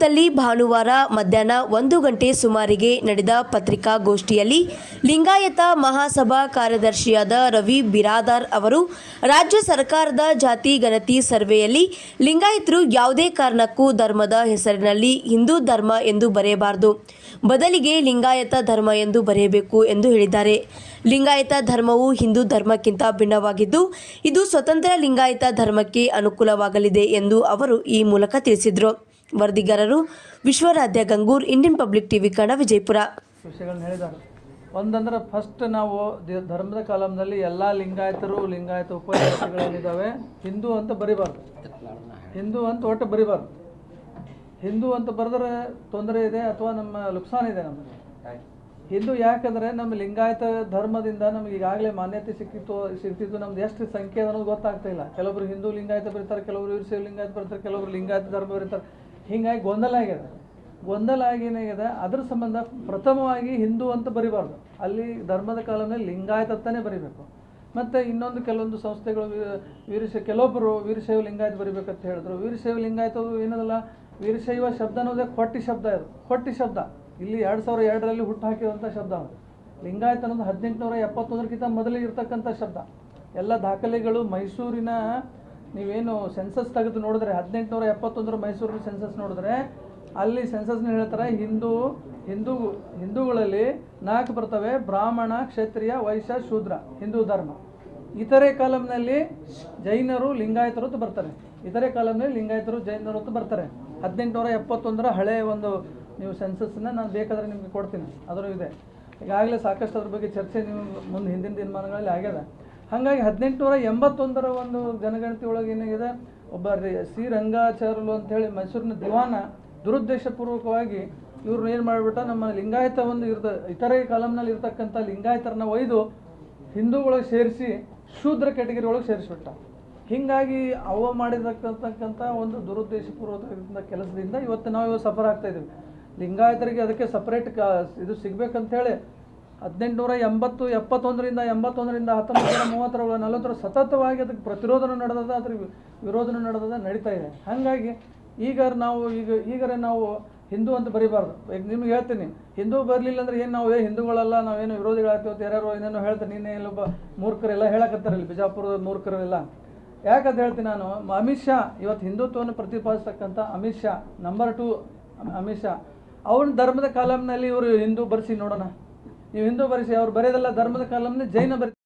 ಬೆಳಗಾವಿಯಲ್ಲಿ ಭಾನುವಾರ ಮಧ್ಯಾಹ್ನ 1 ಗಂಟೆ ಸುಮಾರಿಗೆ ನಡೆದ ಪತ್ರಿಕಾಗೋಷ್ಠಿಯಲ್ಲಿ ಲಿಂಗಾಯತ ಮಹಾಸಭಾ ಕಾರ್ಯದರ್ಶಿಯಾದ ರವಿ ಬಿರಾದಾರ್ ಅವರು ರಾಜ್ಯ ಸರ್ಕಾರದ ಜಾತಿ ಗಣತಿ ಸರ್ವೆಯಲ್ಲಿ ಲಿಂಗಾಯತರು ಯಾವುದೇ ಕಾರಣಕ್ಕೂ ಧರ್ಮದ ಹೆಸರಿನಲ್ಲಿ ಹಿಂದೂ ಧರ್ಮ ಎಂದು ಬರೆಯಬಾರದು, ಬದಲಿಗೆ ಲಿಂಗಾಯತ ಧರ್ಮ ಎಂದು ಬರೆಯಬೇಕು ಎಂದು ಹೇಳಿದ್ದಾರೆ. ಲಿಂಗಾಯತ ಧರ್ಮವು ಹಿಂದೂ ಧರ್ಮಕ್ಕಿಂತ ಭಿನ್ನವಾಗಿದ್ದು, ಇದು ಸ್ವತಂತ್ರ ಲಿಂಗಾಯತ ಧರ್ಮಕ್ಕೆ ಅನುಕೂಲವಾಗಲಿದೆ ಎಂದು ಅವರು ಈ ಮೂಲಕ ತಿಳಿಸಿದರು. ವರದಿಗಾರರು Vishwaradhya Gangur, Indian public TV Kannada, Vijayapura. ವಿಷಯಗಳನ್ನ ಹೇಳಿದ್ದಾರೆ. ಒಂದಂದ್ರೆ ಫಸ್ಟ್ ನಾವು ಧರ್ಮದ ಕಾಲಂನಲ್ಲಿ ಎಲ್ಲ ಲಿಂಗಾಯತ ಉಪಜಾತಿಗಳೇನಿದ್ದಾವೆ ಹಿಂದೂ ಅಂತ ಬರಿಬಾರ್ದು, ಹಿಂದೂ ಅಂತ ಒಟ್ಟು ಬರಿಬಾರ್ದು. ಹಿಂದೂ ಅಂತ ಬರೆದ್ರೆ ತೊಂದರೆ ಇದೆ ಅಥವಾ ನಮ್ಮ ನುಕ್ಸಾನ್ ಇದೆ. ನಮಗೆ ಹಿಂದೂ ಯಾಕಂದರೆ ನಮ್ಮ ಲಿಂಗಾಯತ ಧರ್ಮದಿಂದ ನಮಗೆ ಈಗಾಗಲೇ ಮಾನ್ಯತೆ ಸಿಗ್ತಿದ್ದು ನಮ್ದು ಎಷ್ಟು ಸಂಖ್ಯೆ ಅನ್ನೋದು ಗೊತ್ತಾಗ್ತಾ ಇಲ್ಲ. ಕೆಲವರು ಹಿಂದೂ ಲಿಂಗಾಯತ ಬರೀತಾರೆ, ಕೆಲವರು ವೀರಶೈವ ಲಿಂಗಾಯತ ಬರೀತಾರೆ, ಕೆಲವರು ಲಿಂಗಾಯತ ಧರ್ಮ ಬರೀತಾರೆ. ಹೀಗಾಗಿ ಗೊಂದಲ ಆಗಿನಾಗಿದೆ. ಅದ್ರ ಸಂಬಂಧ ಪ್ರಥಮವಾಗಿ ಹಿಂದೂ ಅಂತ ಬರಿಬಾರ್ದು, ಅಲ್ಲಿ ಧರ್ಮದ ಕಾಲದಲ್ಲಿ ಲಿಂಗಾಯತ ಅಂತಾನೆ ಬರಿಬೇಕು. ಮತ್ತು ಇನ್ನೊಂದು ಕೆಲವೊಂದು ಸಂಸ್ಥೆಗಳು ಕೆಲವೊಬ್ಬರು ವೀರಶೈವ ಲಿಂಗಾಯತ ಬರಿಬೇಕಂತ ಹೇಳಿದ್ರು. ವೀರಶೈವ ಲಿಂಗಾಯತ ಏನದಲ್ಲ, ವೀರಶೈವ ಶಬ್ದ ಅನ್ನೋದೇ ಕೊಟ್ಟಿ ಶಬ್ದ. ಇದು ಕೊಟ್ಟಿ ಶಬ್ದ ಇಲ್ಲಿ 2002ರಲ್ಲಿ ಹುಟ್ಟು ಹಾಕಿರುವಂಥ ಶಬ್ದ. ಲಿಂಗಾಯತ ಅನ್ನೋದು 1871ಕ್ಕಿಂತ ಮೊದಲಿಗೆ ಇರ್ತಕ್ಕಂಥ ಶಬ್ದ. ಎಲ್ಲ ದಾಖಲೆಗಳು ಮೈಸೂರಿನ ನೀವೇನು ಸೆನ್ಸಸ್ ತೆಗೆದು ನೋಡಿದ್ರೆ 1871 ಮೈಸೂರಿನ ಸೆನ್ಸಸ್ ನೋಡಿದ್ರೆ ಅಲ್ಲಿ ಸೆನ್ಸಸ್ನ ಹೇಳ್ತಾರೆ ಹಿಂದೂಗಳಲ್ಲಿ 4 ಬರ್ತವೆ: ಬ್ರಾಹ್ಮಣ, ಕ್ಷತ್ರಿಯ, ವೈಶ್ಯ, ಶೂದ್ರ, ಹಿಂದೂ ಧರ್ಮ. ಇತರೆ ಕಾಲಂನಲ್ಲಿ ಜೈನರು, ಲಿಂಗಾಯತರು ಅಂತ ಬರ್ತಾರೆ. ಇತರೆ ಕಾಲಂನಲ್ಲಿ ಲಿಂಗಾಯತರು, ಜೈನರು ಅಂತ ಬರ್ತಾರೆ. 1871 ಹಳೆಯ ಒಂದು ನೀವು ಸೆನ್ಸಸ್ನ ನಾನು ಬೇಕಾದರೆ ನಿಮಗೆ ಕೊಡ್ತೀನಿ, ಅದರ ಇದೆ. ಈಗಾಗಲೇ ಸಾಕಷ್ಟು ಅದ್ರ ಬಗ್ಗೆ ಚರ್ಚೆ ನೀವು ಮುಂದೆ ಹಿಂದಿನ ದಿನಮಾನಗಳಲ್ಲಿ ಆಗ್ಯದ. ಹಾಗಾಗಿ 1881 ಒಂದು ಜನಗಣತಿ ಒಳಗೆ ಏನಾಗಿದೆ, ಒಬ್ಬ ಸಿ ರಂಗಾಚಾರ್ಯರು ಅಂಥೇಳಿ ಮೈಸೂರಿನ ದಿವಾನ ದುರುದ್ದೇಶಪೂರ್ವಕವಾಗಿ ಇವ್ರನ್ನ ಏನು ಮಾಡಿಬಿಟ್ಟ, ನಮ್ಮ ಲಿಂಗಾಯತ ಒಂದು ಇತರೆ ಕಾಲಂನಲ್ಲಿ ಇರ್ತಕ್ಕಂಥ ಲಿಂಗಾಯತರನ್ನ ಒಯ್ದು ಹಿಂದೂಗಳಿಗೆ ಸೇರಿಸಿ ಶೂದ್ರ ಕ್ಯಾಟಗರಿ ಒಳಗೆ ಸೇರಿಸ್ಬಿಟ್ಟ. ಹೀಗಾಗಿ ಅವ ಮಾಡಿರ್ತಕ್ಕಂಥ ಒಂದು ದುರುದ್ದೇಶಪೂರ್ವಕ ಕೆಲಸದಿಂದ ಇವತ್ತು ನಾವು ಸಫರ್ ಆಗ್ತಾ ಇದ್ದೀವಿ. ಲಿಂಗಾಯತರಿಗೆ ಅದಕ್ಕೆ ಸಪ್ರೇಟ್ ಇದು ಸಿಗಬೇಕಂತೇಳಿ 1871ರಿಂದ 1930 40 ಸತತವಾಗಿ ಅದಕ್ಕೆ ಪ್ರತಿರೋಧನೂ ನಡೆದದ, ಅದ್ರ ವಿರೋಧನೂ ನಡೆದದ, ನಡೀತಾ ಇದೆ. ಹಾಗಾಗಿ ಈಗ ನಾವು ಹಿಂದೂ ಅಂತ ಬರೀಬಾರ್ದು. ಈಗ ನಿಮ್ಗೆ ಹೇಳ್ತೀನಿ, ಹಿಂದೂ ಬರಲಿಲ್ಲ ಅಂದ್ರೆ ಏನು ನಾವು ಹಿಂದೂಗಳಲ್ಲ, ನಾವೇನು ವಿರೋಧಿಗಳಾಗ್ತೀವಿ ಅಂತ ಯಾರ್ಯಾರು ಏನೇನೋ ಹೇಳ್ತಾರೆ. ನೀನೇ ಇಲ್ಲೊಬ್ಬ ಮೂರ್ಖರೆಲ್ಲ ಹೇಳಕತ್ತಾರೆ ಇಲ್ಲಿ ಬಿಜಾಪುರದ ಮೂರ್ಖರೆಲ್ಲ. ಯಾಕಂತ ಹೇಳ್ತೀನಿ ನಾನು, ಅಮಿತ್ ಶಾ ಇವತ್ತು ಹಿಂದುತ್ವವನ್ನು ಪ್ರತಿಪಾದಿಸ್ತಕ್ಕಂಥ ಅಮಿತ್ ಶಾ, ನಂಬರ್ 2 ಅಮಿತ್ ಶಾ, ಅವ್ರ ಧರ್ಮದ ಕಾಲಂನಲ್ಲಿ ಇವರು ಹಿಂದೂ ಬರೆಸಿ ನೋಡೋಣ. ನೀವು ಹಿಂದೂ ಬರೆಸಿ, ಅವ್ರು ಬರೆಯೋದಲ್ಲ ಧರ್ಮದ ಕಾಲಂನಲ್ಲಿ ಜೈನ ಬರೆಸಿ.